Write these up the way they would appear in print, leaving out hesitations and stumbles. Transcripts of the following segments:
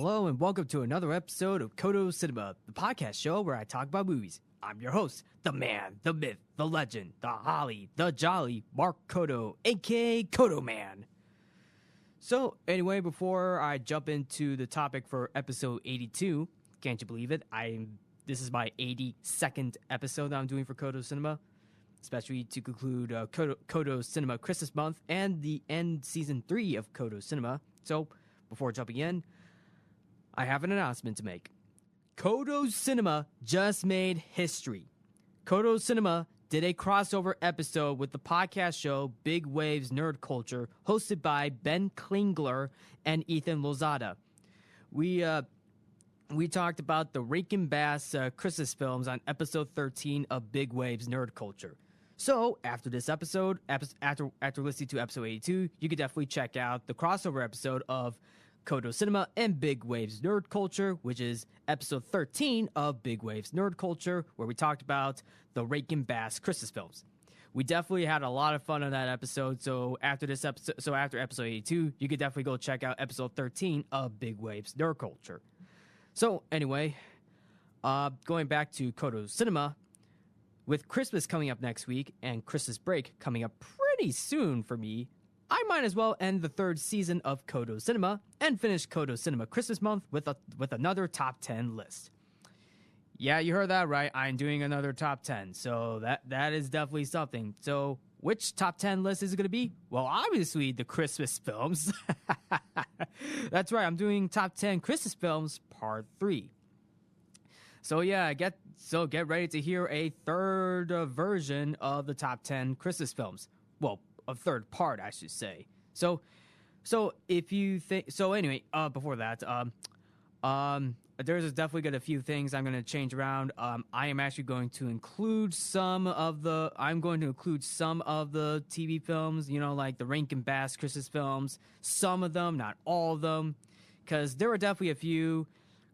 Hello and welcome to another episode of Codo Cinema, the podcast show where I talk about movies. I'm your host, the man, the myth, the legend, the holly, the jolly, Mark Codo, aka Codo Man. So anyway, before I jump into the topic for episode 82, can't you believe it? This is my 82nd episode that I'm doing for Codo Cinema, especially to conclude Codo Cinema Christmas month and the end season 3 of Codo Cinema. So before jumping in, I have an announcement to make. Codo Cinema just made history. Codo Cinema did a crossover episode with the podcast show Big Waves Nerd Culture, hosted by Ben Klingler and Ethan Lozada. We talked about the Rankin Bass Christmas films on episode 13 of Big Waves Nerd Culture. So after this episode, after listening to episode 82, you could definitely check out the crossover episode of Codo Cinema and Big Waves Nerd Culture, which is episode 13 of Big Waves Nerd Culture, where we talked about the Rankin Bass Christmas films. We definitely had a lot of fun on that episode, so after episode 82, you could definitely go check out episode 13 of Big Waves Nerd Culture. So anyway, going back to Codo Cinema, with Christmas coming up next week and Christmas break coming up pretty soon for me, I might as well end the third season of Codo Cinema and finish Codo Cinema Christmas month with another top 10 list. Yeah, you heard that right. I'm doing another top 10, so that is definitely something. So which top 10 list is it going to be? Well, obviously the Christmas films. That's right, I'm doing top 10 Christmas films part 3. So yeah, get ready to hear a third version of the top 10 Christmas films. Well, a third part, I should say. So if you think anyway, before that, there's definitely got a few things I'm going to change around. I am actually going to include some of the TV films, like the Rankin Bass Christmas films. Some of them, not all of them, because there are definitely a few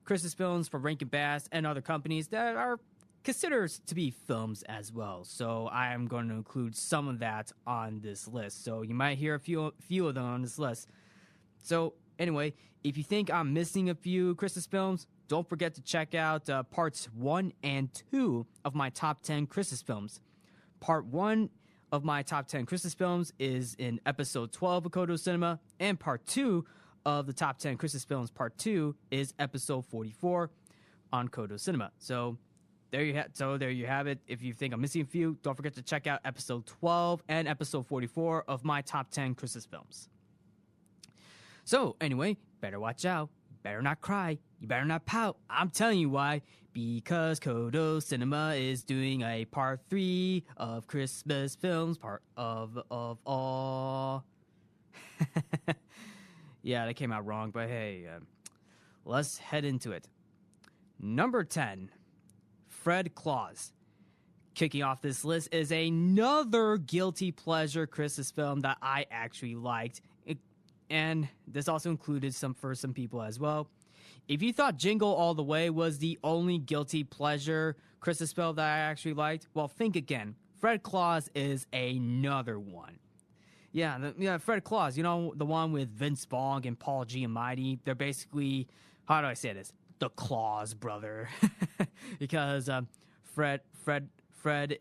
Christmas films for Rankin Bass and other companies that are considered to be films as well. So I am going to include some of that on this list. So you might hear a few of them on this list. So anyway, if you think I'm missing a few Christmas films, don't forget to check out parts 1 and 2 of my top 10 Christmas films. Part 1 of my top 10 Christmas films is in episode 12 of Codo Cinema, and part 2 of the top 10 Christmas films, part 2, is episode 44 on Codo Cinema. So there you have it. If you think I'm missing a few, don't forget to check out episode 12 and episode 44 of my top 10 Christmas films. So anyway, better watch out. You better not cry. You better not pout. I'm telling you why. Because Codo Cinema is doing a part 3 of Christmas films, part of all. Yeah, that came out wrong, but hey, let's head into it. Number 10, Fred Claus. Kicking off this list is another guilty pleasure Christmas film that I actually liked, and this also included some people as well. If you thought Jingle All the Way was the only guilty pleasure Christmas film that I actually liked, well, think again. Fred Claus is another one. Yeah, Fred Claus, the one with Vince Vaughn and Paul Giamatti. They're basically, how do I say this? The Claus brother, because Fred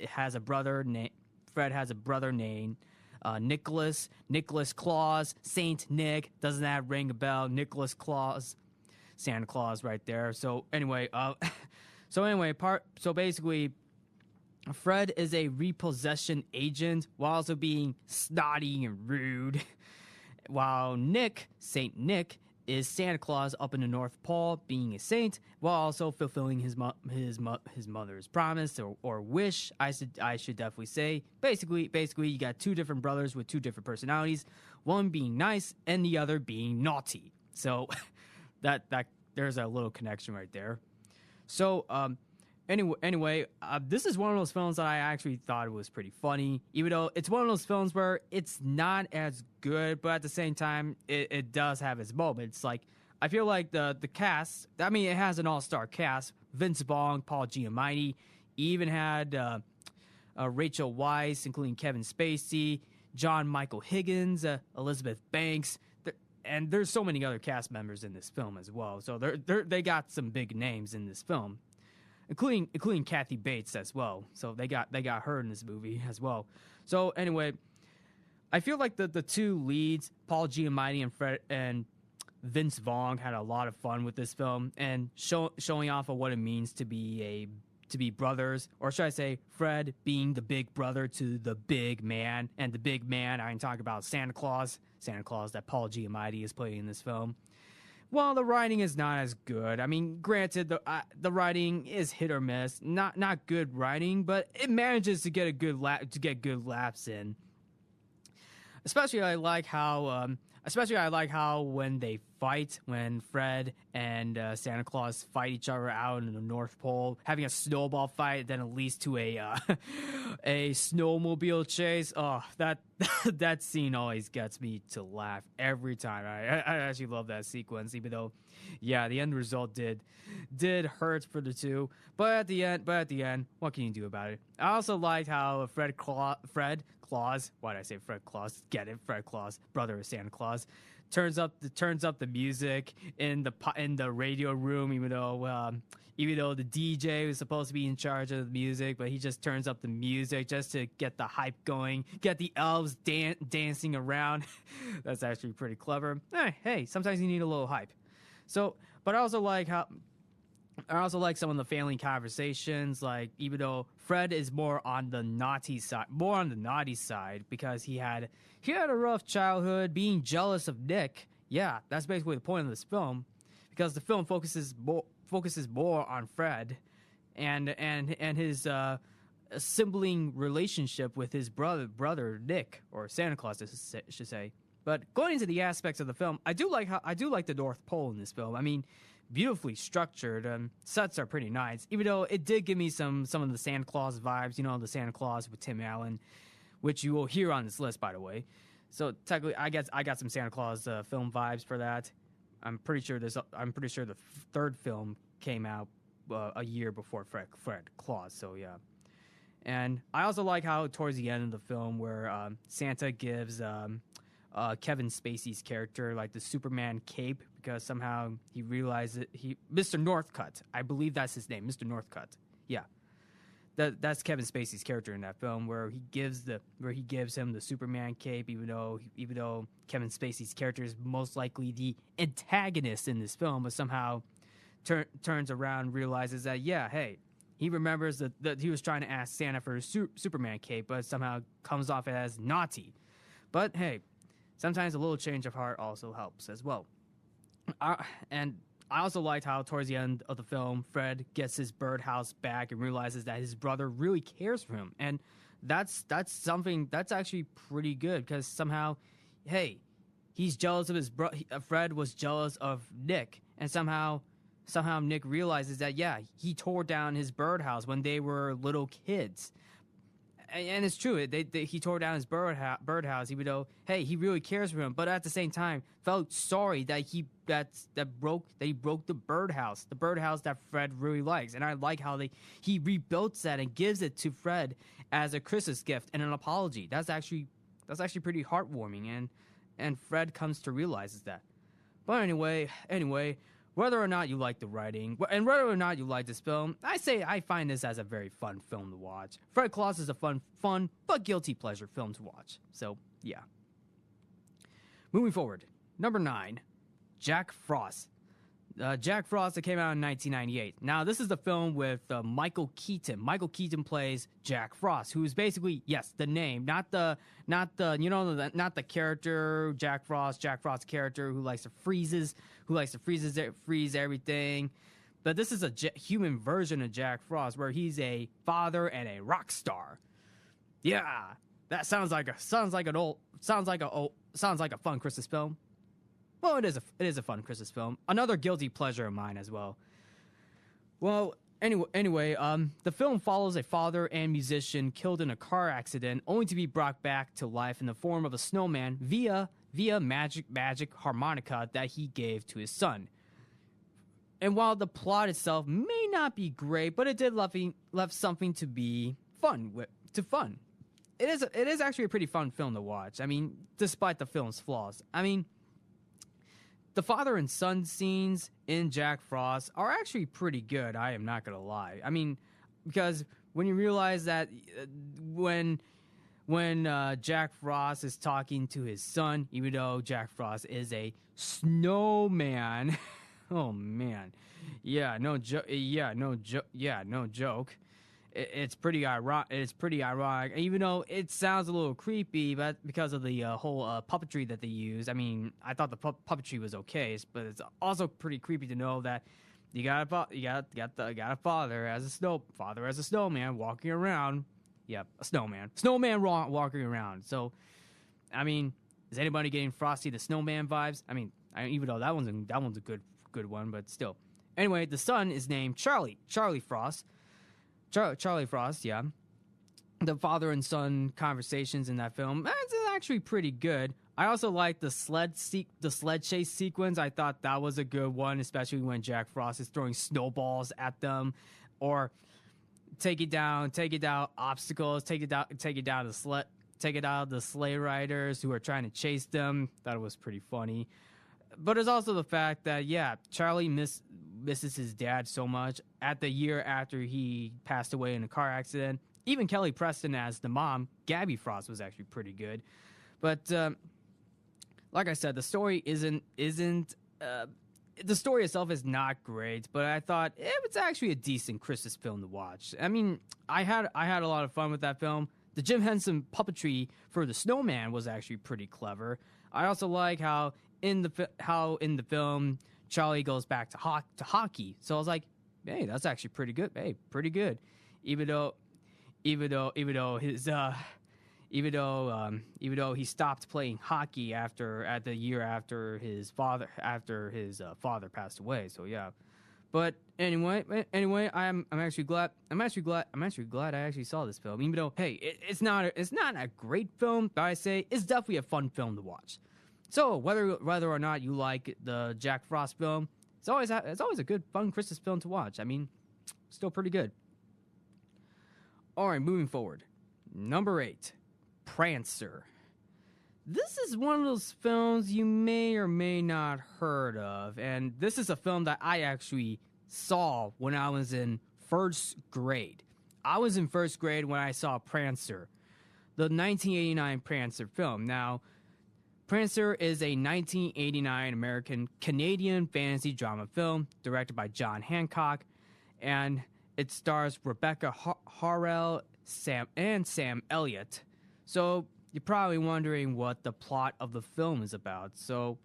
has a brother named Nicholas Claus, Saint Nick. Doesn't that ring a bell? Nicholas Claus, Santa Claus, right there. So anyway, basically, Fred is a repossession agent while also being snotty and rude, while Saint Nick, is Santa Claus up in the North Pole, being a saint, while also fulfilling his mother's promise or wish. I should definitely say. Basically, you got two different brothers with two different personalities, one being nice and the other being naughty. So that there's a little connection right there. So Anyway, this is one of those films that I actually thought it was pretty funny, even though it's one of those films where it's not as good, but at the same time, it does have its moments. Like, I feel like the cast, it has an all-star cast. Vince Vaughn, Paul Giamatti, even had Rachel Weisz, including Kevin Spacey, John Michael Higgins, Elizabeth Banks. and there's so many other cast members in this film as well. So they got some big names in this film, including Kathy Bates as well. So they got her in this movie as well. So anyway, I feel like the two leads, Paul Giamatti and Fred and Vince Vaughn, had a lot of fun with this film and showing off of what it means to be brothers, or should I say, Fred being the big brother to the big man, and the big man I'm talking about Santa Claus that Paul Giamatti is playing in this film. Well, the writing is not as good. I mean, granted, the writing is hit or miss, not good writing, but it manages to get good laughs in. Especially I like how when they fight, when Fred and Santa Claus fight each other out in the North Pole, having a snowball fight, then it leads to a snowmobile chase. Oh, that scene always gets me to laugh every time. I actually love that sequence, even though, yeah, the end result did hurt for the two. But at the end, what can you do about it? I also liked how Fred Claus. Why did I say Fred Claus? Get it, Fred Claus, brother of Santa Claus. Turns up the music in the radio room, even though the DJ was supposed to be in charge of the music, but he just turns up the music just to get the hype going, get the elves dancing around. That's actually pretty clever. Hey, sometimes you need a little hype. So, but I also like some of the family conversations, like even though Fred is more on the naughty side because he had a rough childhood, being jealous of Nick. Yeah, that's basically the point of this film, because the film focuses more on Fred and his sibling relationship with his brother Nick, or Santa Claus, I should say. But going into the aspects of the film, I do like the North Pole in this film. I mean, beautifully structured. Sets are pretty nice, even though it did give me some of the Santa Claus vibes. You know, the Santa Claus with Tim Allen, which you will hear on this list, by the way. So technically, I got some Santa Claus film vibes for that. I'm pretty sure the third film came out a year before Fred Claus. So yeah. And I also like how towards the end of the film, where Santa gives Kevin Spacey's character like the Superman cape, because somehow he realized Mr. Northcutt, I believe that's his name, Mr. Northcutt. Yeah, that's Kevin Spacey's character in that film, where he gives him the Superman cape, even though Kevin Spacey's character is most likely the antagonist in this film, but somehow turns around and realizes that, yeah, hey, he remembers that he was trying to ask Santa for a Superman cape, but somehow comes off as naughty. But hey, sometimes a little change of heart also helps as well. And I also liked how towards the end of the film, Fred gets his birdhouse back and realizes that his brother really cares for him. And that's something that's actually pretty good, because somehow, hey, he's jealous of his brother. Fred was jealous of Nick, and somehow Nick realizes that, yeah, he tore down his birdhouse when they were little kids. And it's true. He tore down his birdhouse, even though, hey, he really cares for him. But at the same time, felt sorry that he broke the birdhouse that Fred really likes. And I like how he rebuilt that and gives it to Fred as a Christmas gift and an apology. That's actually pretty heartwarming. And Fred comes to realize that. But anyway. Whether or not you like the writing, and whether or not you like this film, I find this as a very fun film to watch. Fred Claus is a fun but guilty pleasure film to watch. So, yeah. Moving forward, number 9, Jack Frost. Jack Frost, that came out in 1998. Now, this is the film with Michael Keaton. Michael Keaton plays Jack Frost, who is basically, yes, the name, not the character Jack Frost character who likes to freeze everything. But this is a human version of Jack Frost, where he's a father and a rock star. Yeah, that sounds like a fun Christmas film. Well, it is a fun Christmas film. Another guilty pleasure of mine as well. Well, anyway, the film follows a father and musician killed in a car accident, only to be brought back to life in the form of a snowman via magic harmonica that he gave to his son. And while the plot itself may not be great, but it did left something to be fun. It is actually a pretty fun film to watch. I mean, despite the film's flaws. I mean, the father and son scenes in Jack Frost are actually pretty good. I am not gonna lie. I mean, because when you realize that when Jack Frost is talking to his son, even though Jack Frost is a snowman, oh man, yeah, no joke. It's pretty ironic. It's pretty ironic, even though it sounds a little creepy, but because of the whole puppetry that they use. I mean, I thought the puppetry was okay, but it's also pretty creepy to know that you got a father as a snowman walking around. Yep, a snowman walking around. So, I mean, is anybody getting Frosty the Snowman vibes? I mean, even though that one's a good one, but still. Anyway, the son is named Charlie Frost. Charlie Frost, yeah. The father and son conversations in that film, it's actually pretty good. I also like the sled chase sequence. I thought that was a good one, especially when Jack Frost is throwing snowballs at them, or take it down obstacles, take it down the sleigh riders who are trying to chase them. That was pretty funny. But there's also the fact that, yeah, Charlie misses his dad so much. At the year after he passed away in a car accident, even Kelly Preston as the mom, Gabby Frost, was actually pretty good. But like I said, the story the story itself is not great, but I thought it's actually a decent Christmas film to watch. I mean, I had a lot of fun with that film. The Jim Henson puppetry for the snowman was actually pretty clever. I also like how in the film Charlie goes back to hockey. So I was like, hey, that's actually pretty good. Hey, pretty good. Even though he stopped playing hockey at the year after his father passed away. So yeah. But anyway, I'm actually glad I actually saw this film. Even though, hey, it's not a great film, but I say it's definitely a fun film to watch. So whether or not you like the Jack Frost film, it's always a good, fun Christmas film to watch. I mean, still pretty good. All right, moving forward. Number 8, Prancer. This is one of those films you may or may not heard of, and this is a film that I actually saw when I was in first grade. I was in first grade when I saw Prancer, the 1989 Prancer film. Now, Prancer is a 1989 American-Canadian fantasy drama film directed by John Hancock, and it stars Rebecca Harrell, Sam Elliott. So you're probably wondering what the plot of the film is about. So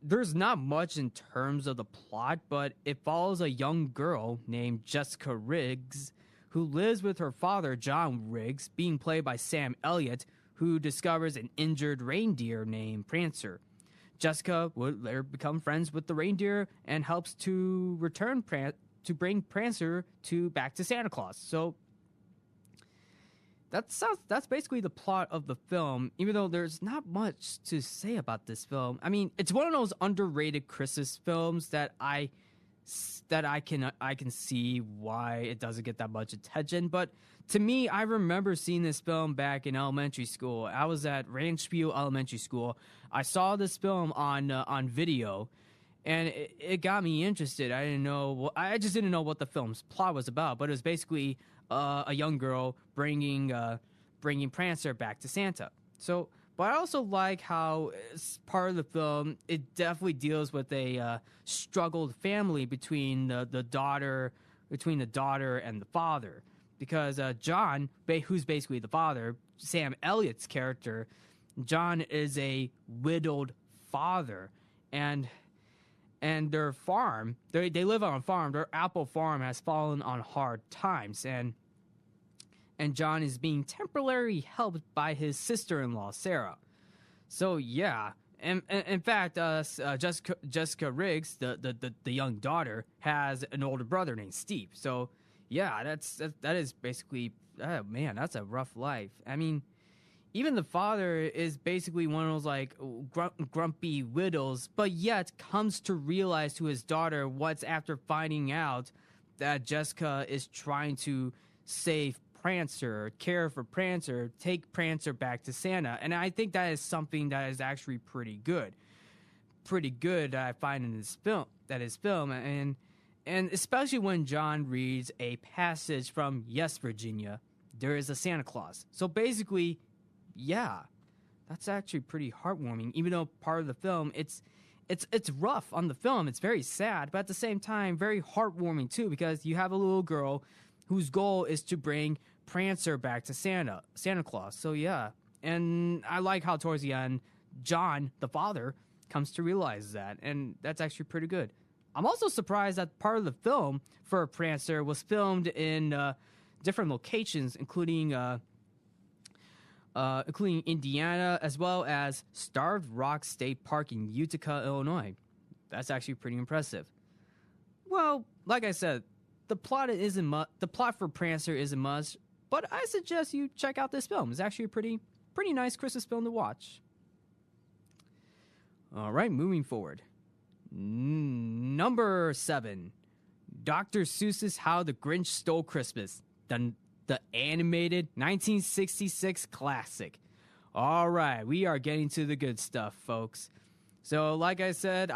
there's not much in terms of the plot, but it follows a young girl named Jessica Riggs who lives with her father, John Riggs, being played by Sam Elliott, who discovers an injured reindeer named Prancer. Jessica would later become friends with the reindeer and helps to bring Prancer back to Santa Claus. So that's basically the plot of the film, even though there's not much to say about this film. I mean, it's one of those underrated Christmas films that I can see why it doesn't get that much attention. But to me, I remember seeing this film back in elementary school. I was at Ranchview Elementary School. I saw this film on video, and it got me interested. I just didn't know what the film's plot was about, but it was basically a young girl bringing Prancer back to Santa. So, but I also like how, as part of the film, it definitely deals with a struggled family between the daughter and the father, because John, who's basically the father, Sam Elliott's character, John is a widowed father, and their farm, they live on a farm. Their apple farm has fallen on hard times, and John is being temporarily helped by his sister-in-law, Sarah. So yeah, and in fact, Jessica Riggs, the young daughter, has an older brother named Steve. So yeah, that is basically, oh man, that's a rough life. I mean, even the father is basically one of those like grumpy widows, but yet comes to realize to his daughter what's after finding out that Jessica is trying to save Prancer, care for Prancer, take Prancer back to Santa. And I think that is something that is actually pretty good. pretty good that I find in his film, and especially when John reads a passage from Yes, Virginia, There Is a Santa Claus. So basically, yeah, that's actually pretty heartwarming. Even though part of the film, it's rough on the film. It's very sad, but at the same time, very heartwarming too, because you have a little girl whose goal is to bring Prancer back to Santa Claus. So yeah, and I like how towards the end, John, the father, comes to realize that, and that's actually pretty good. I'm also surprised that part of the film for Prancer was filmed in different locations, including Indiana, as well as Starved Rock State Park in Utica, Illinois. That's actually pretty impressive. Well, like I said, the plot for Prancer isn't much, but I suggest you check out this film. It's actually a pretty nice Christmas film to watch. All right, moving forward. Number 7, Dr. Seuss's How the Grinch Stole Christmas, the animated 1966 classic. All right, we are getting to the good stuff, folks. So, like I said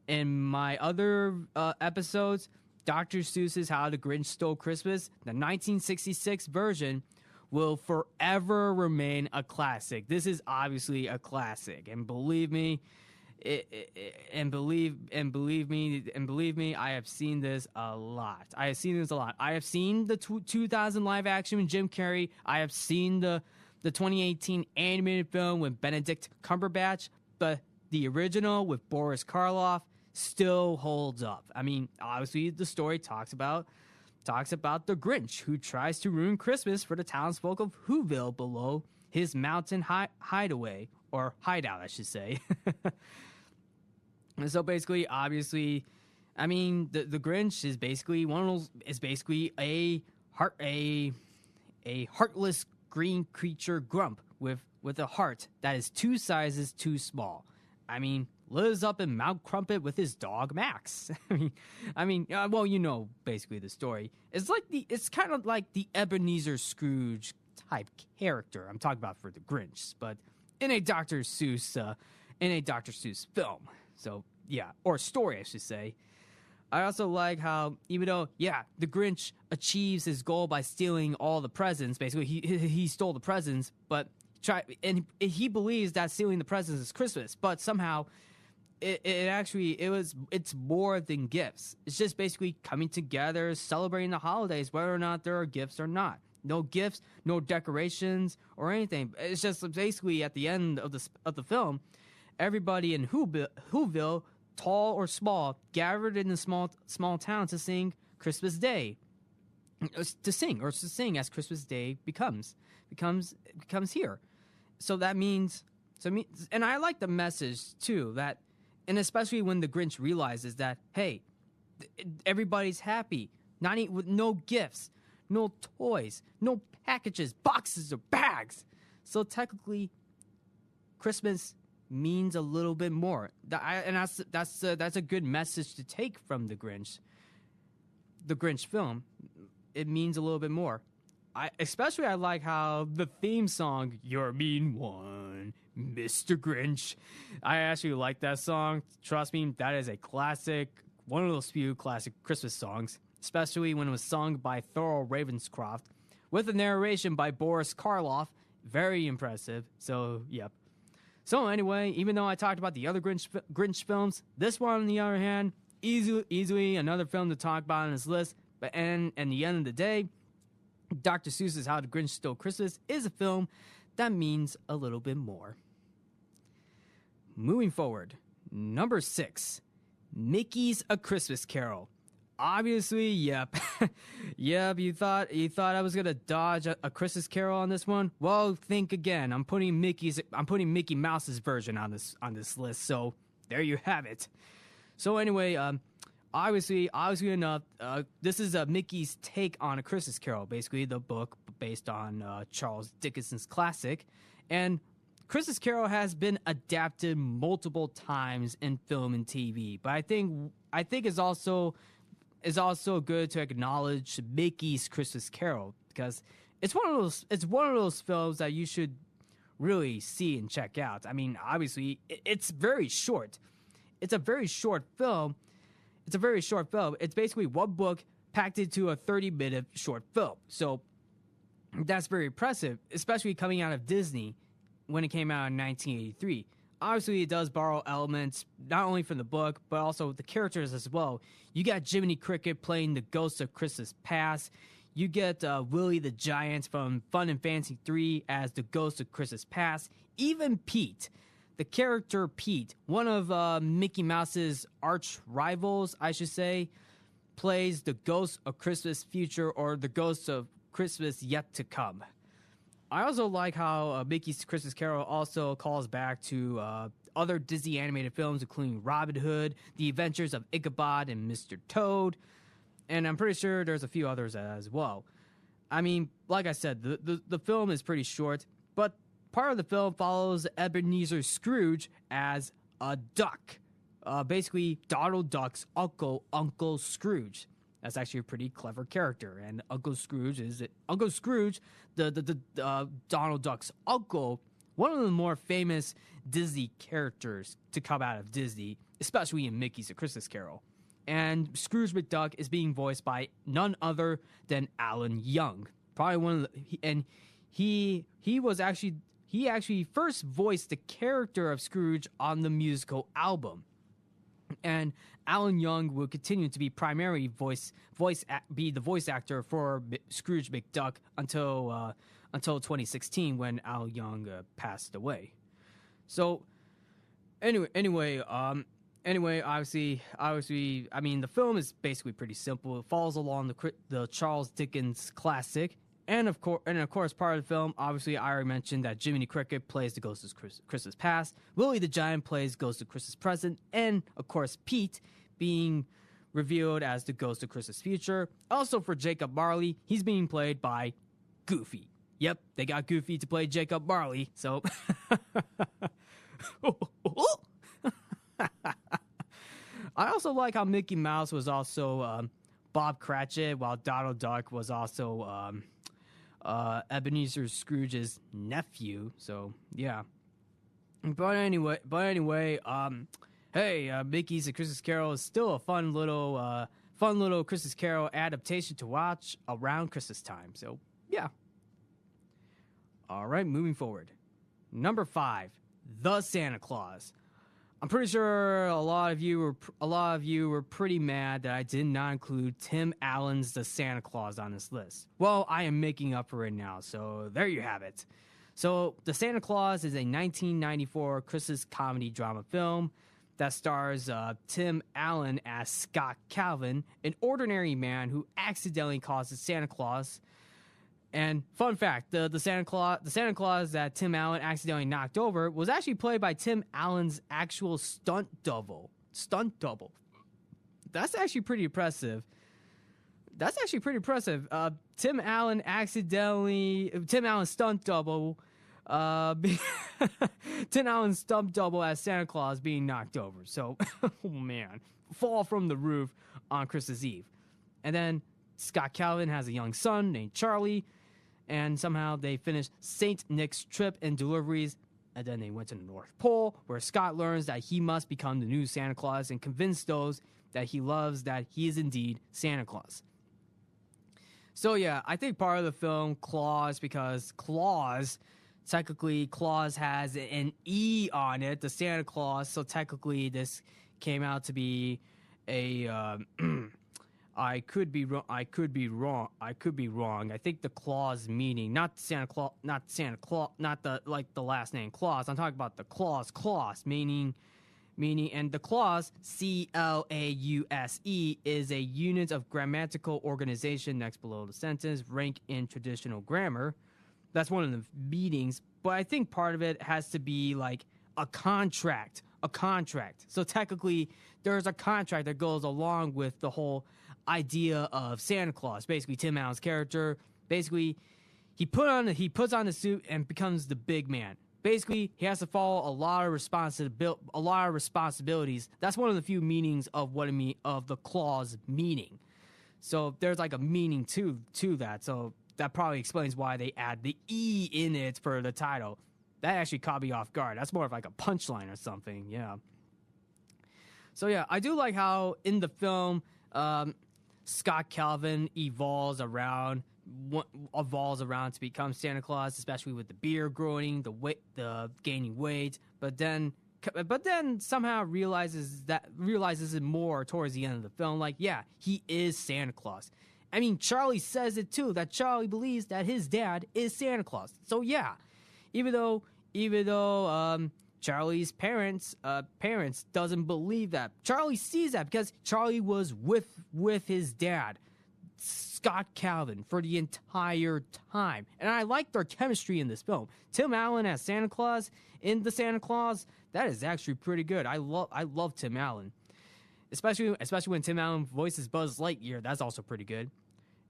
in my other episodes, Dr. Seuss's How the Grinch Stole Christmas, the 1966 version, will forever remain a classic. This is obviously a classic, and believe me, believe me, I have seen this a lot. I have seen the 2000 live action with Jim Carrey. I have seen the 2018 animated film with Benedict Cumberbatch, but the original with Boris Karloff still holds up. I mean, obviously the story talks about the Grinch who tries to ruin Christmas for the townsfolk of Whoville below his mountain hideaway, or hideout, I should say. And so basically, obviously, I mean, the Grinch is basically a heartless green creature grump with a heart that is 2 sizes too small. I mean, lives up in Mount Crumpet with his dog Max. Well, you know, basically the story. It's kind of like the Ebenezer Scrooge type character I'm talking about for the Grinch, but in a Dr. Seuss film. So yeah, or story, I should say. I also like how, even though, yeah, the Grinch achieves his goal by stealing all the presents. Basically, he stole the presents, but he believes that stealing the presents is Christmas. But somehow, it's more than gifts. It's just basically coming together, celebrating the holidays, whether or not there are gifts or not. No gifts, no decorations or anything. It's just basically at the end of the film, everybody in Whoville, tall or small, gathered in the small town to sing Christmas Day. To sing as Christmas Day becomes here. So that means, and I like the message too, that, and especially when the Grinch realizes that, hey, everybody's happy, with no gifts, no toys, no packages, boxes, or bags. So technically, Christmas means a little bit more. That's a good message to take from the Grinch film. It means a little bit more. I like how the theme song, "You're a Mean One, Mr. Grinch." I actually like that song. Trust me, that is a classic, one of those few classic Christmas songs, especially when it was sung by Thurl Ravenscroft with a narration by Boris Karloff. Very impressive. So, yep. So anyway, even though I talked about the other Grinch films, this one, on the other hand, easily another film to talk about on this list. But and at the end of the day, Dr. Seuss's How the Grinch Stole Christmas is a film that means a little bit more. Moving forward, number 6, Mickey's A Christmas Carol. Obviously, yep. Yep, you thought I was gonna dodge a Christmas Carol on this one? Well, think again. I'm putting Mickey Mouse's version on this list, so there you have it. So anyway, obviously enough, this is Mickey's take on A Christmas Carol, basically the book based on Charles Dickens's classic, and Christmas Carol has been adapted multiple times in film and TV, but I think it's also good to acknowledge Mickey's Christmas Carol, because it's one of those films that you should really see and check out. I mean, obviously, it's very short. It's a very short film. It's basically one book packed into a 30-minute short film. So that's very impressive, especially coming out of Disney when it came out in 1983. Obviously, it does borrow elements not only from the book, but also the characters as well. You got Jiminy Cricket playing the ghost of Christmas Past. You get Willie the Giant from Fun and Fancy 3 as the ghost of Christmas Past. Even Pete, the character Pete, one of Mickey Mouse's arch rivals, I should say, plays the ghost of Christmas future, or the ghost of Christmas yet to come. I also like how Mickey's Christmas Carol also calls back to other Disney animated films, including Robin Hood, The Adventures of Ichabod and Mr. Toad, and I'm pretty sure there's a few others as well. I mean, like I said, the film is pretty short, but part of the film follows Ebenezer Scrooge as a duck. Basically, Donald Duck's uncle, Uncle Scrooge. That's actually a pretty clever character, and Uncle Scrooge, the Donald Duck's uncle, one of the more famous Disney characters to come out of Disney, especially in Mickey's A Christmas Carol. And Scrooge McDuck is being voiced by none other than Alan Young. Probably one of the, and he actually first voiced the character of Scrooge on the musical album. And Alan Young will continue to be the voice actor for Scrooge McDuck until 2016, when Alan Young passed away. So anyway, obviously, I mean, the film is basically pretty simple. It follows along the Charles Dickens classic. And of course, part of the film, obviously, I already mentioned that Jiminy Cricket plays the Ghost of Christmas Past, Willie the Giant plays Ghost of Christmas Present, and of course, Pete being revealed as the Ghost of Christmas Future. Also, for Jacob Marley, he's being played by Goofy. Yep, they got Goofy to play Jacob Marley. So, I also like how Mickey Mouse was also Bob Cratchit, while Donald Duck was also Ebenezer Scrooge's nephew. So yeah. But anyway, hey, Mickey's A Christmas Carol is still a fun little Christmas Carol adaptation to watch around Christmas time. So yeah. All right, moving forward. Number 5, The Santa Claus. I'm pretty sure a lot of you were pretty mad that I did not include Tim Allen's The Santa Claus on this list. Well, I am making up for it now, so there you have it. So, The Santa Claus is a 1994 Christmas comedy drama film that stars Tim Allen as Scott Calvin, an ordinary man who accidentally causes Santa Claus. And fun fact, the Santa Claus that Tim Allen accidentally knocked over was actually played by Tim Allen's actual stunt double. That's actually pretty impressive. Tim Allen's stunt double, Tim Allen's stunt double as Santa Claus being knocked over. So, oh man, fall from the roof on Christmas Eve. And then Scott Calvin has a young son named Charlie, and somehow they finished St. Nick's trip and deliveries, and then they went to the North Pole, where Scott learns that he must become the new Santa Claus and convince those that he loves that he is indeed Santa Claus. So yeah, I think part of the film, Claus, because Claus has an E on it, the Santa Claus, so technically this came out to be a... I could be wrong. I think the Claus meaning, not the last name Claus. I'm talking about the Claus meaning, and the Claus, Clause, is a unit of grammatical organization next below the sentence, rank in traditional grammar. That's one of the meanings, but I think part of it has to be like a contract. So technically, there's a contract that goes along with the whole idea of Santa Claus. Basically, Tim Allen's character, he puts on the suit and becomes the big man. Basically, he has to follow a lot of responsibilities. That's one of the few meanings of of the clause meaning. So there's like a meaning to that. So that probably explains why they add the E in it for the title. that actually caught me off guard. That's more of like a punchline or something. Yeah. So yeah, I do like how in the film, Scott Calvin evolves around to become Santa Claus, especially with the beard growing, the gaining weight. But then somehow realizes it more towards the end of the film. Like, yeah, he is Santa Claus. I mean, Charlie says it too, that Charlie believes that his dad is Santa Claus. So yeah, even though Charlie's parents doesn't believe that, Charlie sees that because Charlie was with his dad, Scott Calvin, for the entire time. And I like their chemistry in this film. Tim Allen as Santa Claus in the Santa Claus, that is actually pretty good. I love Tim Allen. Especially when Tim Allen voices Buzz Lightyear, that's also pretty good.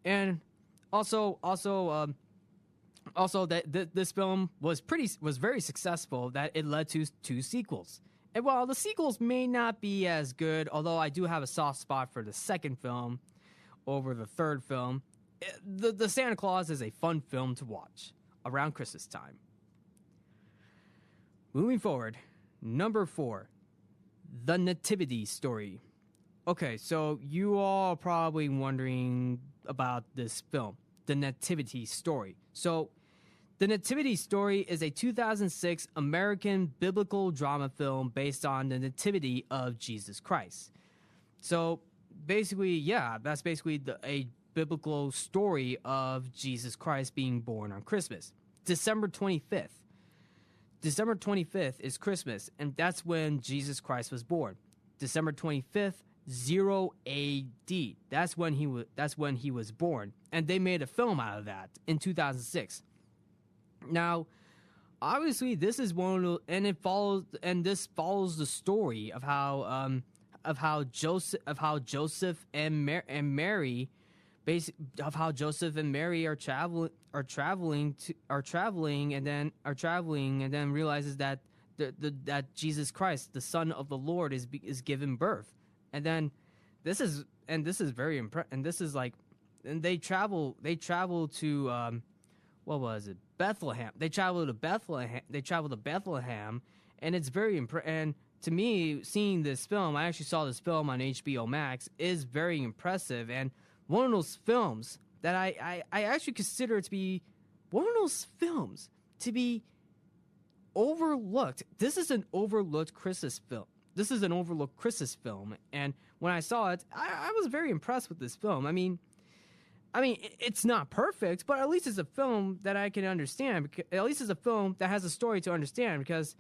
And also that this film was very successful, that it led to 2 sequels. And while the sequels may not be as good, although I do have a soft spot for the second film over the third film, the Santa Claus is a fun film to watch around Christmas time. Moving forward, number 4, The Nativity Story. Okay, so you all are probably wondering about this film, The Nativity Story. So, The Nativity Story is a 2006 American biblical drama film based on the nativity of Jesus Christ. So, basically, yeah, that's basically a biblical story of Jesus Christ being born on Christmas. December 25th. December 25th is Christmas, and that's when Jesus Christ was born. December 25th, 0 AD. That's when he was born, and they made a film out of that in 2006. Now, obviously, this is one of the, this follows the story of how Joseph and Mary are traveling and then realizes that that Jesus Christ, the Son of the Lord, is given birth. And then this is very impressive. And this is like, and they travel to what was it? Bethlehem. They travel to Bethlehem, and it's very and to me, seeing this film, I actually saw this film on HBO Max, is very impressive, and one of those films that I actually consider to be one of those films to be overlooked. This is an overlooked Christmas film. And when I saw it, I was very impressed with this film. I mean, it's not perfect, but at least it's a film that I can understand. At least it's a film that has a story to understand, because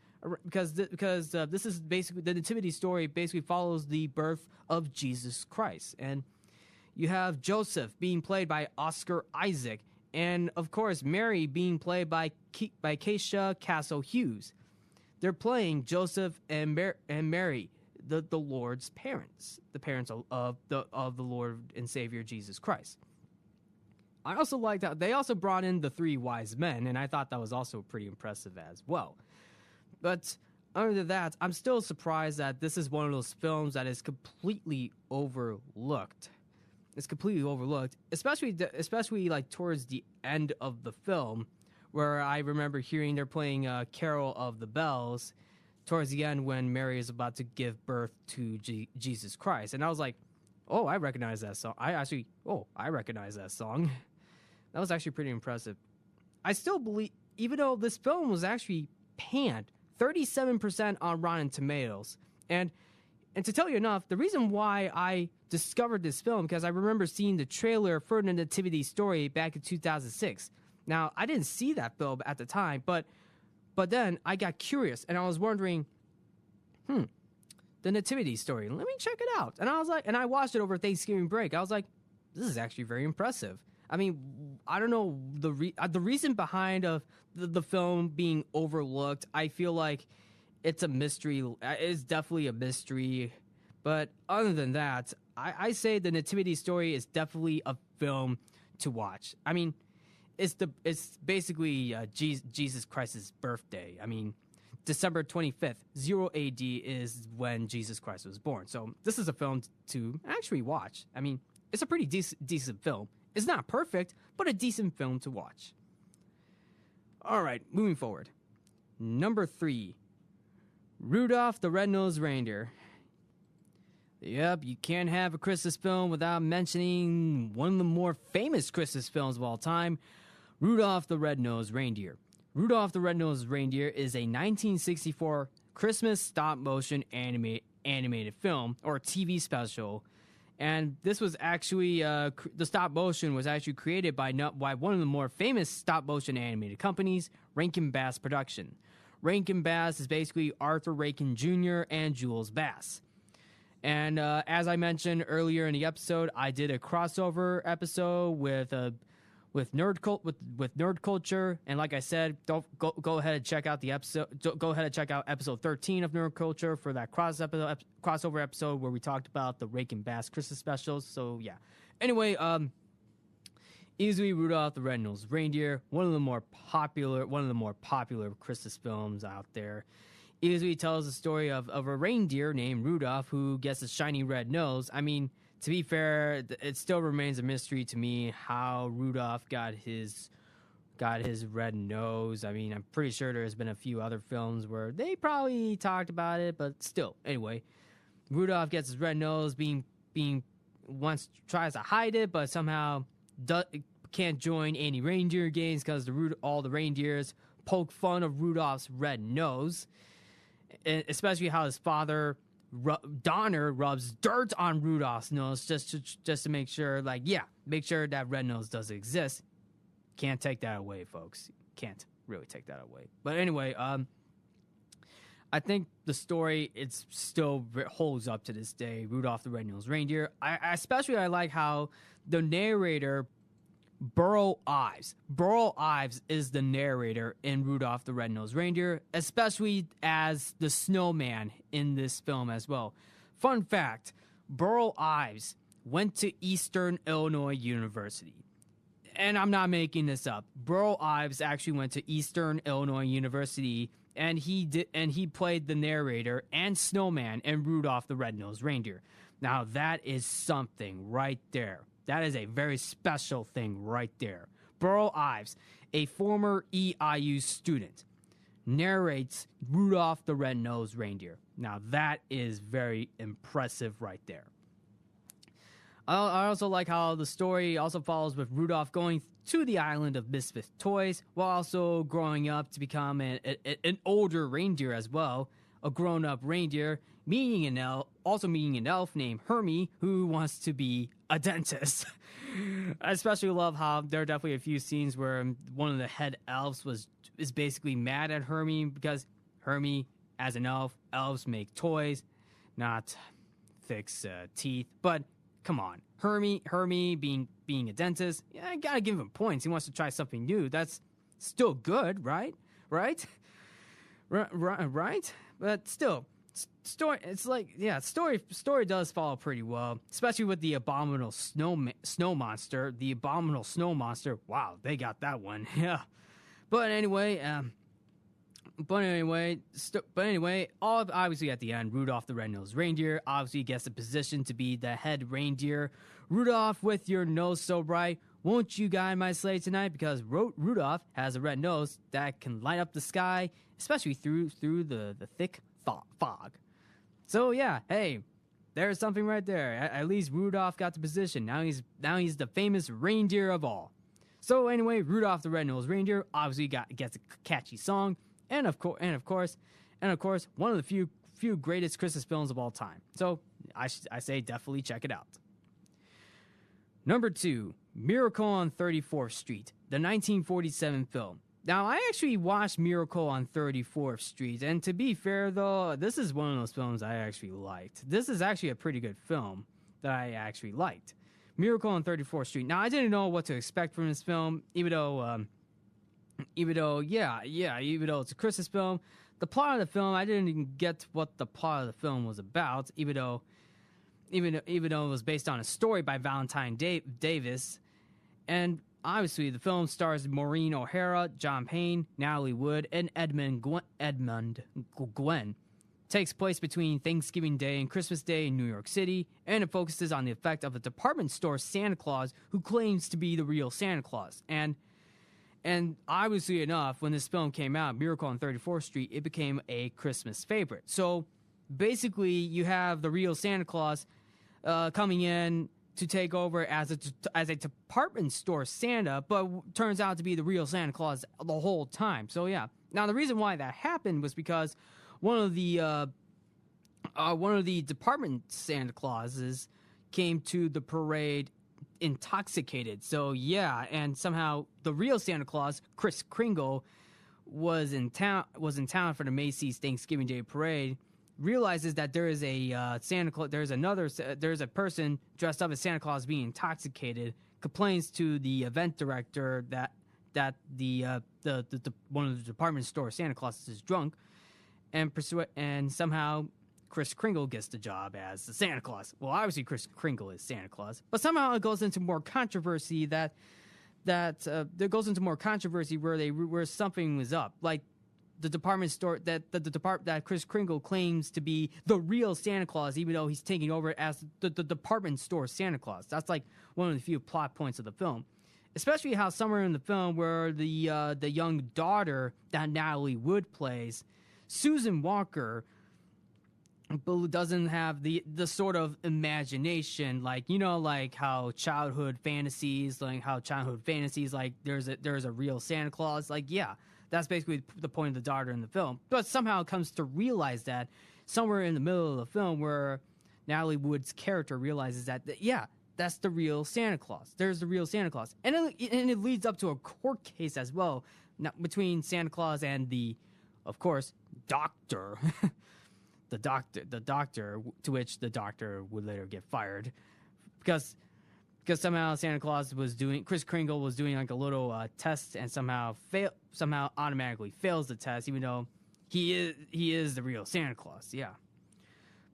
this is basically the nativity story. Basically follows the birth of Jesus Christ, and you have Joseph being played by Oscar Isaac, and of course Mary being played by Keisha Castle Hughes. They're playing Joseph and Mary, the Lord's parents, the parents of the Lord and Savior Jesus Christ. I also liked how they also brought in the 3 wise men, and I thought that was also pretty impressive as well. But other than that, I'm still surprised that this is one of those films that is completely overlooked. It's completely overlooked, especially like towards the end of the film, where I remember hearing they're playing Carol of the Bells towards the end when Mary is about to give birth to Jesus Christ. And I was like, oh, I recognize that song. I recognize that song. That was actually pretty impressive. I still believe, even though this film was actually panned 37% on Rotten Tomatoes, and to tell you enough, the reason why I discovered this film, because I remember seeing the trailer for the Nativity Story back in 2006. Now, I didn't see that film at the time, but then I got curious, and I was wondering, the Nativity Story, let me check it out. And I was like, and I watched it over Thanksgiving break. I was like, this is actually very impressive. I mean, I don't know the reason behind of the film being overlooked. I feel like it's a mystery. It's definitely a mystery. But other than that, I say the Nativity Story is definitely a film to watch. I mean, it's basically Jesus Christ's birthday. I mean, December 25th, 0 AD is when Jesus Christ was born. So this is a film to actually watch. I mean, it's a pretty decent film. It's not perfect, but a decent film to watch. All right, moving forward. Number 3, Rudolph the Red-Nosed Reindeer. Yep, you can't have a Christmas film without mentioning one of the more famous Christmas films of all time, Rudolph the Red-Nosed Reindeer. Rudolph the Red-Nosed Reindeer is a 1964 Christmas stop-motion animated film, or TV special. And this was actually, the stop-motion was actually created by one of the more famous stop-motion animated companies, Rankin Bass Production. Rankin Bass is basically Arthur Rankin Jr. and Jules Bass. And as I mentioned earlier in the episode, I did a crossover episode with nerd culture, and like I said, don't go ahead and check out the episode. Go ahead and check out episode 13 of Nerd Culture for that crossover episode where we talked about the Rankin Bass Christmas specials. So yeah. Anyway, easily Rudolph the Red-Nosed Reindeer, one of the more popular Christmas films out there. Easily tells the story of a reindeer named Rudolph who gets a shiny red nose. I mean, to be fair, it still remains a mystery to me how Rudolph got his red nose. I mean, I'm pretty sure there's been a few other films where they probably talked about it, but still. Anyway, Rudolph gets his red nose, tries to hide it, but somehow can't join any reindeer games because all the reindeers poke fun of Rudolph's red nose, and especially how his father Donner rubs dirt on Rudolph's nose just to make sure, make sure that red nose doesn't exist. Can't take that away, folks. Can't really take that away. But anyway, I think the story still holds up to this day. Rudolph the Red-Nosed Reindeer. I especially like how the narrator Burl Ives is the narrator in Rudolph the Red-Nosed Reindeer, especially as the snowman in this film as well. Fun fact, Burl Ives went to Eastern Illinois University. And I'm not making this up. Burl Ives actually went to Eastern Illinois University, and he played the narrator and snowman in Rudolph the Red-Nosed Reindeer. Now that is something right there. That is a very special thing right there. Burl Ives, a former EIU student, narrates Rudolph the Red-Nosed Reindeer. Now that is very impressive right there. I also like how the story also follows with Rudolph going to the island of misfit toys while also growing up to become an older reindeer as well, a grown-up reindeer, meeting an elf named Hermie who wants to be a dentist. I especially love how there are definitely a few scenes where one of the head elves is basically mad at Hermie because Hermie, as an elf, elves make toys, not fix teeth. But come on, Hermie being a dentist, yeah, I gotta give him points. He wants to try something new. That's still good, right? Right? But still, story. It's like, yeah, story does follow pretty well, especially with the abominable snow monster. The abominable snow monster. Wow, they got that one. Yeah. But anyway, obviously at the end, Rudolph the Red-Nosed Reindeer obviously gets a position to be the head reindeer. Rudolph, with your nose so bright, won't you guide my sleigh tonight? Because Rudolph has a red nose that can light up the sky, especially through the thick fog. So yeah, hey, there's something right there. At least Rudolph got the position. Now he's the famous reindeer of all. So anyway, Rudolph the Red-Nosed Reindeer obviously gets a catchy song, and of course, one of the few greatest Christmas films of all time. So I say definitely check it out. Number 2, Miracle on 34th Street, the 1947 film. Now, I actually watched Miracle on 34th Street, and to be fair, though, this is one of those films I actually liked. This is actually a pretty good film that I actually liked. Miracle on 34th Street. Now, I didn't know what to expect from this film, even though it's a Christmas film. The plot of the film, I didn't even get what the plot of the film was about, even though it was based on a story by Valentine Davis. And obviously, the film stars Maureen O'Hara, John Payne, Natalie Wood, and Edmund Gwen. Takes place between Thanksgiving Day and Christmas Day in New York City, and it focuses on the effect of a department store Santa Claus who claims to be the real Santa Claus. And And obviously enough, when this film came out, Miracle on 34th Street, it became a Christmas favorite. So basically, you have the real Santa Claus coming in to take over as a department store Santa, but turns out to be the real Santa Claus the whole time. So yeah. Now the reason why that happened was because one of the department Santa Clauses came to the parade intoxicated. So yeah, and somehow the real Santa Claus, Kris Kringle, was in town for the Macy's Thanksgiving Day parade. Realizes that there is a Santa Claus. There's a person dressed up as Santa Claus being intoxicated. Complains to the event director that the one of the department store Santa Claus is drunk, and somehow Kris Kringle gets the job as the Santa Claus. Well, obviously Kris Kringle is Santa Claus, but somehow it goes into more controversy where something was up, like the department store that Kris Kringle claims to be the real Santa Claus, even though he's taking over as the department store Santa Claus. That's like one of the few plot points of the film. Especially how somewhere in the film where the young daughter that Natalie Wood plays, Susan Walker, doesn't have the sort of imagination, like how childhood fantasies like there's a real Santa Claus, like yeah, that's basically the point of the daughter in the film. But somehow it comes to realize that somewhere in the middle of the film where Natalie Wood's character realizes that yeah, that's the real Santa Claus. There's the real Santa Claus, and it leads up to a court case as well, between Santa Claus and of course, doctor. the doctor, to which the doctor would later get fired because somehow Kris Kringle was doing like a little test and somehow automatically fails the test, even though he is the real Santa Claus. Yeah,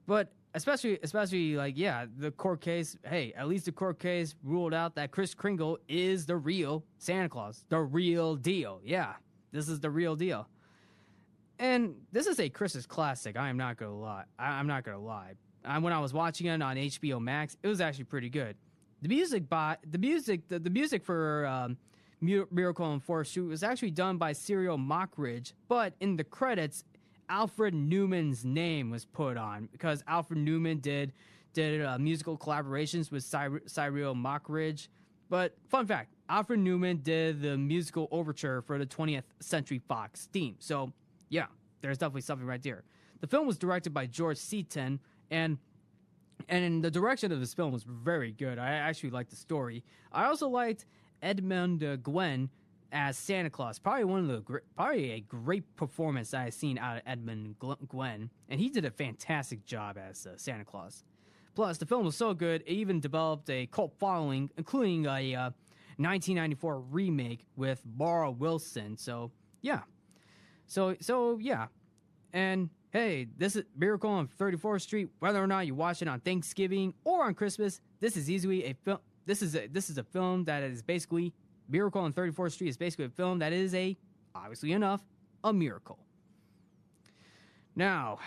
but especially like yeah, the court case. Hey, at least the court case ruled out that Kris Kringle is the real Santa Claus, the real deal. Yeah, this is the real deal. And this is a Christmas classic. I'm not gonna lie. When I was watching it on HBO Max, it was actually pretty good. The music for Miracle on 4th Street was actually done by Cyril Mockridge, but in the credits, Alfred Newman's name was put on because Alfred Newman did musical collaborations with Cyril Mockridge. But fun fact, Alfred Newman did the musical overture for the 20th Century Fox theme. So yeah, there's definitely something right there. The film was directed by George Seaton, and the direction of this film was very good. I actually liked the story. I also liked Edmund Gwenn as Santa Claus. Probably a great performance that I've seen out of Edmund Gwenn, and he did a fantastic job as Santa Claus. Plus, the film was so good, it even developed a cult following, including a 1994 remake with Mara Wilson. So yeah. So yeah, and hey, this is Miracle on 34th Street. Whether or not you watch it on Thanksgiving or on Christmas, this is easily a film. This is a film that is basically Miracle on 34th Street is basically a film that is obviously enough, a miracle. Now,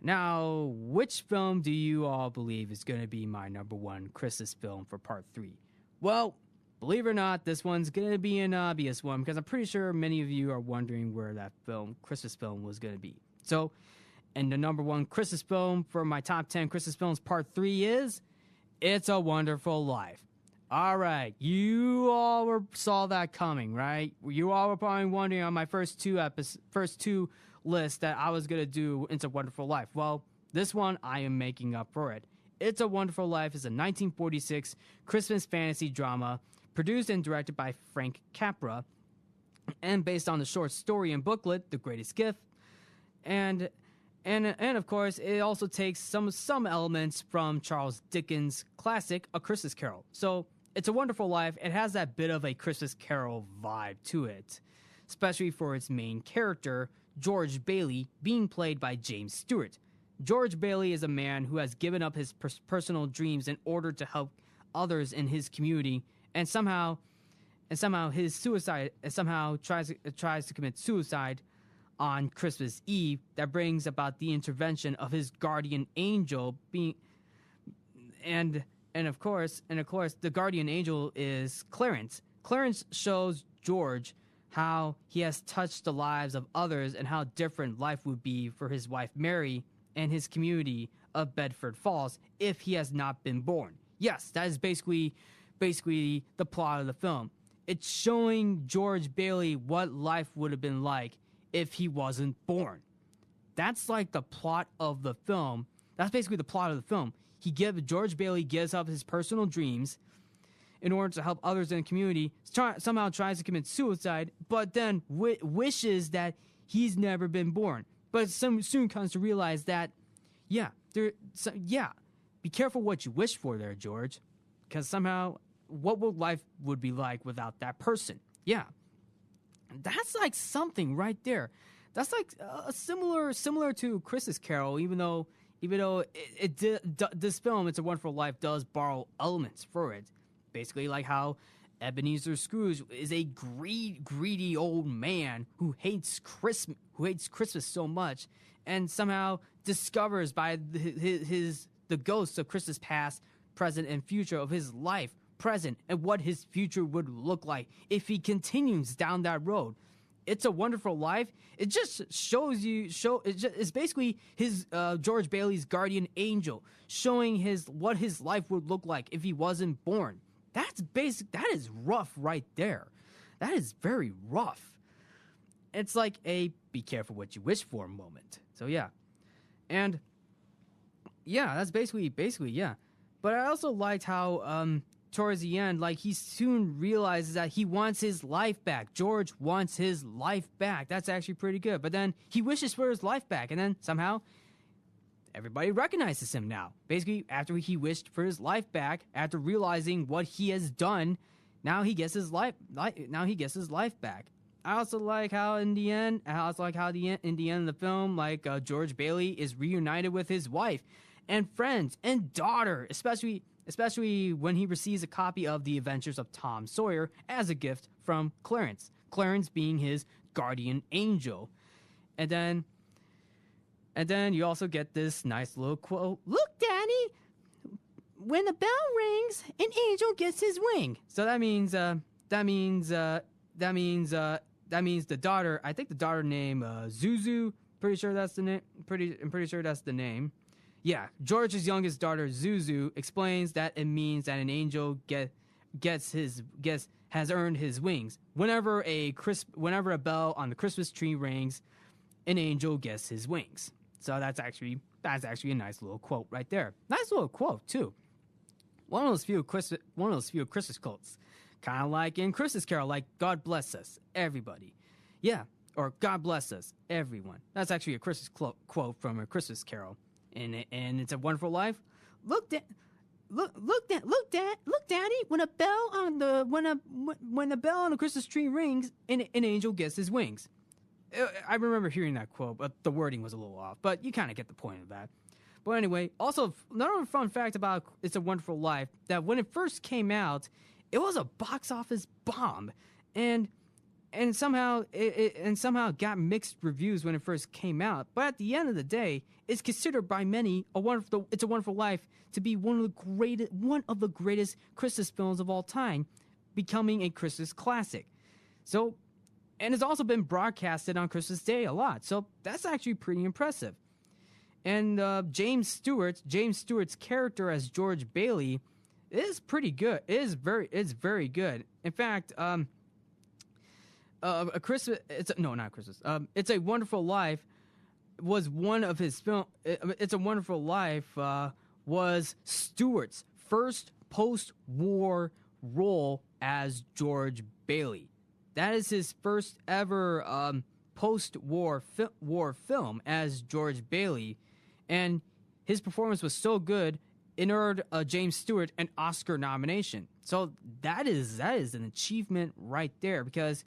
which film do you all believe is going to be my number one Christmas film for Part 3? Well, believe it or not, this one's going to be an obvious one because I'm pretty sure many of you are wondering where that Christmas film was going to be. So, and the number one Christmas film for my top 10 Christmas films Part 3 is It's a Wonderful Life. All right, you all saw that coming, right? You all were probably wondering on my first two lists that I was going to do It's a Wonderful Life. Well, this one I am making up for it. It's a Wonderful Life is a 1946 Christmas fantasy drama produced and directed by Frank Capra, and based on the short story and booklet, The Greatest Gift, and of course, it also takes some elements from Charles Dickens' classic A Christmas Carol. So, It's a Wonderful Life, it has that bit of a Christmas Carol vibe to it, especially for its main character, George Bailey, being played by James Stewart. George Bailey is a man who has given up his personal dreams in order to help others in his community, and somehow tries to commit suicide on Christmas Eve. That brings about the intervention of his guardian angel and of course the guardian angel is Clarence. Clarence shows George how he has touched the lives of others and how different life would be for his wife Mary and his community of Bedford Falls if he has not been born. Yes, that is basically the plot of the film. It's showing George Bailey what life would have been like if he wasn't born. That's like the plot of the film. That's basically the plot of the film. George Bailey gives up his personal dreams in order to help others in the community, somehow tries to commit suicide, but then wishes that he's never been born. But soon comes to realize that, be careful what you wish for there, George, because somehow, what would life would be like without that person? Yeah, that's like something right there. That's like similar to Christmas Carol, even though this film, It's a Wonderful Life, does borrow elements for it. Basically, like how Ebenezer Scrooge is a greedy old man who hates Christmas so much, and somehow discovers by the ghosts of Christmas past, present, and future of his life, present, and what his future would look like if he continues down that road. It's a Wonderful Life. It just it's basically his George Bailey's guardian angel, showing what his life would look like if he wasn't born. That's basic. That is rough right there. That is very rough. It's like a be careful what you wish for moment. So yeah. And yeah, that's basically yeah. But I also liked how towards the end, like, he soon realizes that he wants his life back. George wants his life back. That's actually pretty good. But then he wishes for his life back, and then somehow everybody recognizes him now. Basically, after he wished for his life back, after realizing what he has done, now he gets his life. Now he gets his life back. I also like how in the end of the film, like, George Bailey is reunited with his wife and friends and daughter, especially when he receives a copy of The Adventures of Tom Sawyer as a gift from Clarence. Clarence being his guardian angel. And then you also get this nice little quote. Look, Daddy, when the bell rings, an angel gets his wing. So that means the daughter, I think the daughter named Zuzu, pretty sure that's the name. I'm pretty sure that's the name. Yeah, George's youngest daughter, Zuzu, explains that it means that an angel has earned his wings. Whenever a bell on the Christmas tree rings, an angel gets his wings. So that's actually a nice little quote right there. Nice little quote too. One of those few Christmas quotes, kind of like in Christmas Carol, like "God bless us, everybody." Yeah, or "God bless us, everyone." That's actually a Christmas quote from a Christmas Carol. And It's a Wonderful Life. Look, Daddy. When the bell on the Christmas tree rings, an angel gets his wings. I remember hearing that quote, but the wording was a little off. But you kind of get the point of that. But anyway, also another fun fact about It's a Wonderful Life, that when it first came out, it was a box office bomb, and somehow it got mixed reviews when it first came out. But at the end of the day, it's considered by many It's a Wonderful Life to be one of the greatest Christmas films of all time, becoming a Christmas classic. So, and it's also been broadcasted on Christmas Day a lot. So that's actually pretty impressive. And James Stewart's character as George Bailey is pretty good. It's very good. In fact, It's a Wonderful Life was one of his film. It's a Wonderful Life was Stewart's first post-war role as George Bailey. That is his first ever post-war film as George Bailey, and his performance was so good it earned James Stewart an Oscar nomination. So that is an achievement right there, because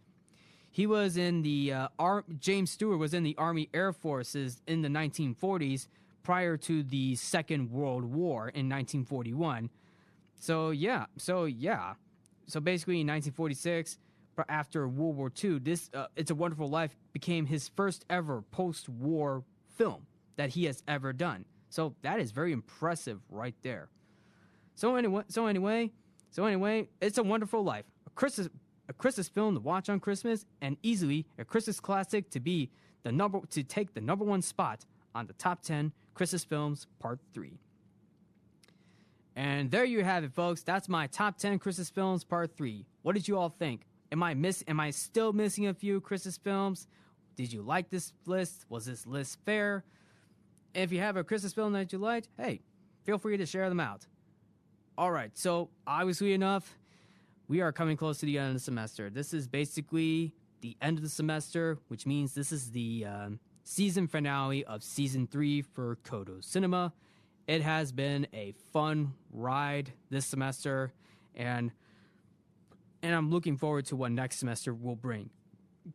he was in the James Stewart was in the Army Air Forces in the 1940s prior to the Second World War in 1941. So basically in 1946, after World War II, this It's a Wonderful Life became his first ever post-war film that he has ever done. So that is very impressive right there. So anyway, It's a Wonderful Life, a Christmas film to watch on Christmas, and easily a Christmas classic to take the number one spot on the top 10 Christmas films part 3. And there you have it, folks. That's my top 10 Christmas films part 3. What did you all think? Am I still missing a few Christmas films? Did you like this list? Was this list fair? If you have a Christmas film that you liked, hey, feel free to share them out. All right, so obviously enough, we are coming close to the end of the semester. This is basically the end of the semester, which means this is the season finale of season 3 for Codo Cinema. It has been a fun ride this semester, and I'm looking forward to what next semester will bring.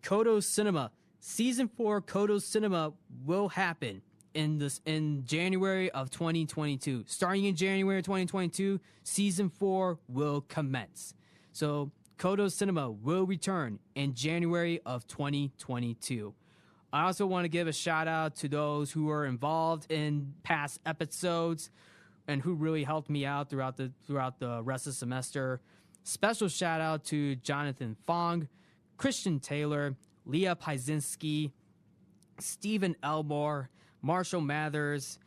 Codo Cinema, season 4 Codo Cinema will happen in January of 2022. Starting in January of 2022, season 4 will commence. So Codo Cinema will return in January of 2022. I also want to give a shout out to those who were involved in past episodes and who really helped me out throughout the rest of the semester. Special shout out to Jonathan Fong, Christian Taylor, Leah Piesinski, Stephen Elmore, Marshall Mathers,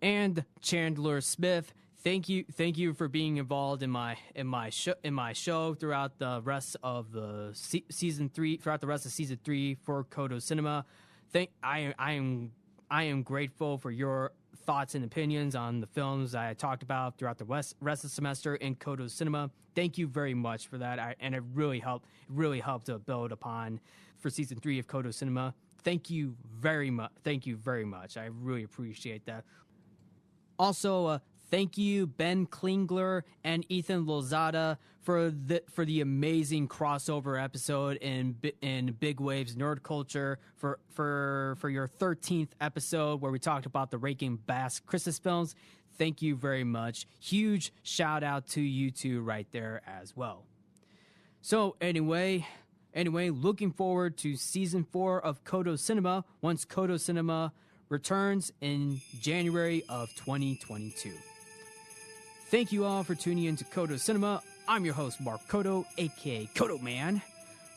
and Chandler Smith. Thank you for being involved in my show throughout the rest of the season 3 for Codo Cinema. I am grateful for your thoughts and opinions on the films I talked about throughout the rest of the semester in Codo Cinema. Thank you very much for that, and it really helped to build upon for season 3 of Codo Cinema. Thank you very much. I really appreciate that. Also, thank you, Ben Klingler and Ethan Lozada, for the amazing crossover episode in Big Waves Nerd Culture for your 13th episode where we talked about the Rankin Bass Christmas films. Thank you very much. Huge shout out to you two right there as well. So anyway, looking forward to season 4 of Codo Cinema once Codo Cinema returns in January of 2022. Thank you all for tuning in to Codo Cinema. I'm your host, Mark Codo, aka Codo Man.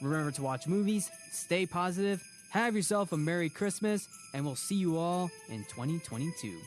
Remember to watch movies, stay positive, have yourself a Merry Christmas, and we'll see you all in 2022.